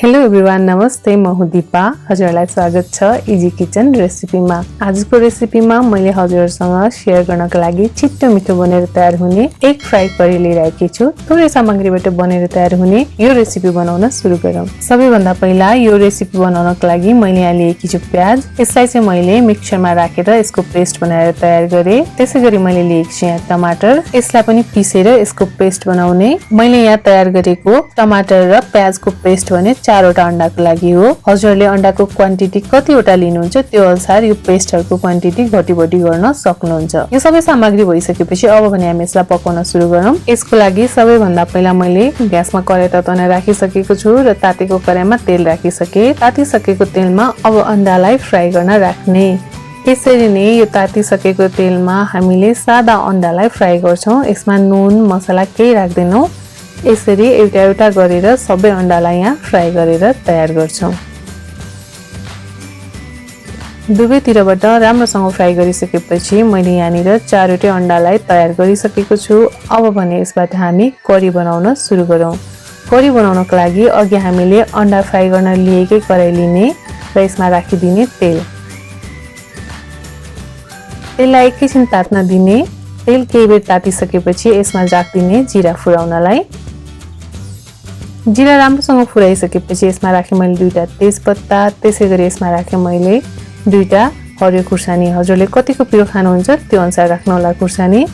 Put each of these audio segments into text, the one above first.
Hello everyone, नमस्ते। म हुँ दिपा। हजुरलाई स्वागत छ इजी किचन रेसिपीमा। आजको रेसिपीमा मैले हजुरसँग शेयर गर्नको लागि छिट्टो मिठो बनेर तयार हुने एक फ्राई करी लिइरहेकी छु। थोरै सामग्रीबाट बनेर तयार हुने यो रेसिपी बनाउन सुरु गरौँ। सबैभन्दा पहिला यो रेसिपी बनाउनको लागि मैले यहाँ लिएकी छु प्याज। यसलाई चाहिँ मैले मिक्सरमा राखेर यसको पेस्ट बनाएर तयार गरे। त्यसैगरी मैले लिएकी छु यहाँ टमाटर। यसलाई पनि पिसेर यसको पेस्ट बनाउने। मैले यहाँ तयार गरेको टमाटर र प्याजको पेस्ट भने 4वटा अंडाको लागि हो। हजुरले अंडाको क्वान्टिटी कतिवटा लिनुहुन्छ त्यो अनुसार यो पेस्टहरुको क्वान्टिटी घटीबढी गर्न सक्नुहुन्छ। यो सबै सामग्री भइसकेपछि अब भने हामी यसलाई पकाउन सुरु गरौँ। यसको लागि सबैभन्दा पहिला मैले ग्यासमा कराई तताउन राखिसकेको छु र तातेको कराईमा तेल राखिसके। तातिसकेको तेलमा अब अंडालाई फ्राई गर्न राख्ने। यसरी नै यो तातिसकेको तेलमा हामीले सादा अंडालाई फ्राई गर्छौं। यसमा नुन मसला केही राख्दैनौं। यसरी एउटा एउटा गरेर सबै अंडालाई यहाँ फ्राई गरेर तयार गर्छौं। दुवैतिरबाट राम्रोसँग फ्राई गरिसकेपछि मैले यहाँनिर 4वटै अंडालाई तयार गरिसकेको छु। अब भने यसबाट हामी करी बनाउन सुरु गरौँ। करी बनाउनको लागि अघि हामीले अंडा फ्राई गर्न लिएकै कराई लिने र यसमा राखिदिने तेल। तेललाई एकैछिन तात्न दिने। तेल केही बेर तातिसकेपछि यसमा राख्दिने जीरा फुराउनलाई। जीरा राम्रोसँग फुराइसकेपछि यसमा राखे मैले 2टा तेजपत्ता। त्यसैगरी यसमा राखे मैले 2टा हरियो खुर्सानी। हजुरले कतिको पिरो खानुहुन्छ त्यो अनुसार राख्नु होला खुर्सानी।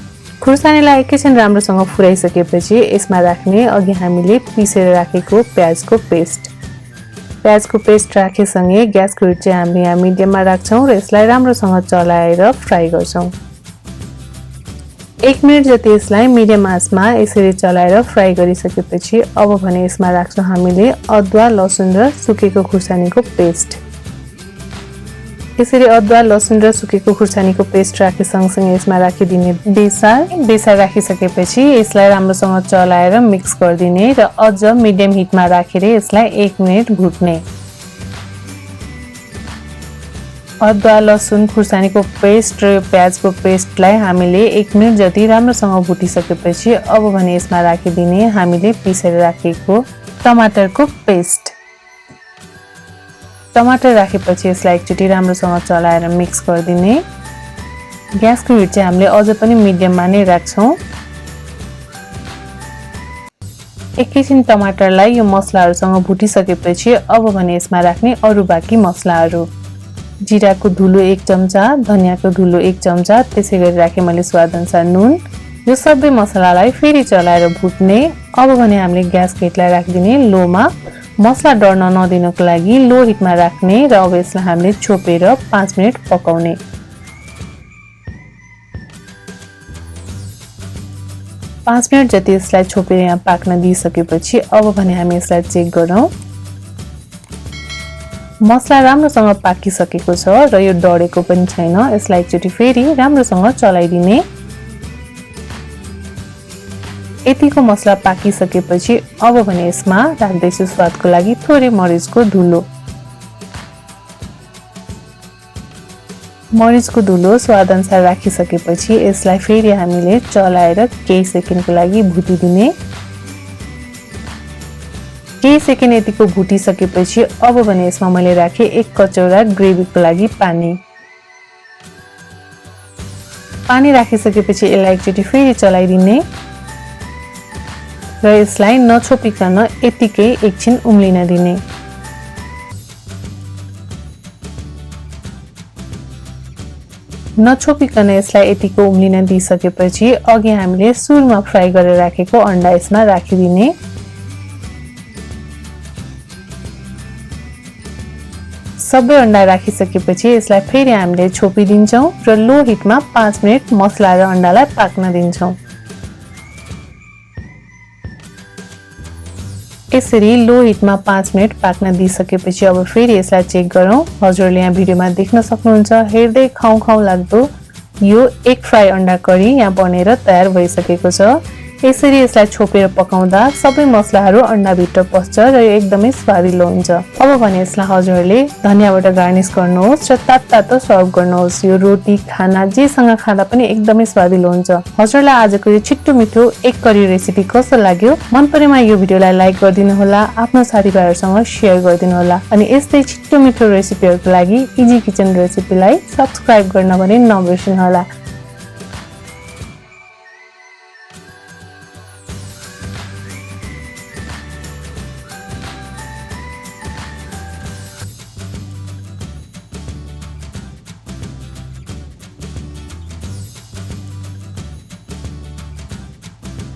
खुर्सानीलाई एकैछिन राम्रोसँग फुराइसकेपछि यसमा राख्ने अघि हामीले पिसेर राखेको प्याजको पेस्ट। प्याजको पेस्ट राखेसँगै ग्यासको हिट चाहिँ हामी यहाँ मिडियममा राख्छौं र यसलाई राम्रोसँग चलाएर फ्राई गर्छौं। 1 मिनेट जति यसलाई मिडियम आँचमा यसरी चलाएर फ्राई गरिसकेपछि अब भने यसमा राख्छौं हामीले अदुवा लसुन र सुकेको खुर्सानीको पेस्ट। यसरी अदुवा लसुन र सुकेको खुर्सानीको पेस्ट राखे सँगसँगै यसमा राखिदिने बेसार राखिसकेपछि यसलाई राम्रोसँग चलाएर मिक्स गरिदिने र अझ मिडियम हिटमा राखेर यसलाई 1 मिनेट भुट्ने। अदुवा लसुन खुर्सानीको पेस्ट र प्याजको पेस्टलाई हामीले 1 मिनेट जति राम्रोसँग भुटिसकेपछि अब भने यसमा राखिदिने हामीले पिसेर राखेको टमाटरको पेस्ट। टमाटर राखेपछि यसलाई एकचोटी राम्रोसँग चलाएर मिक्स गरिदिने। ग्यासको हिट चाहिँ हामीले अझ पनि मिडियममा नै राख्छौं। एकैछिन टमाटरलाई यो मसलाहरुसँग भुटिसकेपछि अब भने यसमा राख्ने अरु बाँकी मसलाहरु। जीराको धुलो 1 चम्चा, धनियाको धुलो 1 चम्चा, त्यसैगरी राखे मैले स्वादअनुसार नुन। यो सबै मसलालाई फेरि चलाएर भुट्ने। अब भने हामीले ग्यासको हिटलाई राखिदिने लोमा। मसला डढ्न नदिनको लागि लो हिटमा राख्ने र अब यसलाई हामीले छोपेर 5 मिनेट पकाउने। 5 मिनेट जति यसलाई छोपेर यहाँ पाक्न दिइसकेपछि अब भने हामी यसलाई चेक गरौँ। मसला राम्रोसँग पाकिसकेको छ र यो डढेको पनि छैन। यसलाई एकचोटी फेरि राम्रोसँग चलाइदिने। यतिको मसला पाकिसकेपछि अब भने यसमा राख्दैछु स्वादको लागि थोरै मरिचको धुलो। मरिचको धुलो स्वादअनुसार राखिसकेपछि यसलाई फेरि हामीले चलाएर केही सेकेन्डको लागि भुटिदिने। केही सेकेन्ड यतिको भुटिसकेपछि अब भने यसमा मैले राखे 1 कचौरा ग्रेभीको लागि पानी। पानी राखिसकेपछि यसलाई एकचोटी फेरि चलाइदिने र यसलाई नछोपिकन यतिकै एकछिन उम्लिन दिने। नछोपिकन यसलाई यतिको उम्लिन दिइसकेपछि अघि हामीले सुरुमा फ्राई गरेर राखेको अंडा यसमा राखिदिने। सबै अंडा राखिसकेपछि यसलाई फेरि हामीले छोपिदिन्छौं र लो हिटमा 5 मिनेट मसला र अंडालाई पाक्न दिन्छौं। यसरी लो हिटमा 5 मिनेट पाक्न दिइसकेपछि अब फेरि यसलाई चेक गरौँ। हजुरले यहाँ भिडियोमा देख्न सक्नुहुन्छ हेर्दै खाउ लाग्दो यो एक फ्राई अंडा करी यहाँ बनेर तयार भइसकेको छ। यसरी यसलाई छोपेर पकाउँदा सबै मसलाहरू अन्डाभित्र पस्छ र यो एकदमै स्वादिलो हुन्छ। अब भने यसलाई हजुरहरूले धनियाबाट गार्निश गर्नुहोस् र तातो सर्भ गर्नुहोस्। यो रोटी, खाना जेसँग खाँदा पनि एकदमै स्वादिलो हुन्छ। हजुरलाई आजको यो छिट्टो मिठो एग करी रेसिपी कस्तो लाग्यो? मन परेमा यो भिडियोलाई लाइक गरिदिनु होला, आफ्नो साथीभाइहरूसँग शेयर गरिदिनु होला अनि यस्तै छिट्टो मिठो रेसिपीहरूको लागि इजी किचन रेसिपीलाई सब्स्क्राइब गर्न पनि नबिर्सनु होला।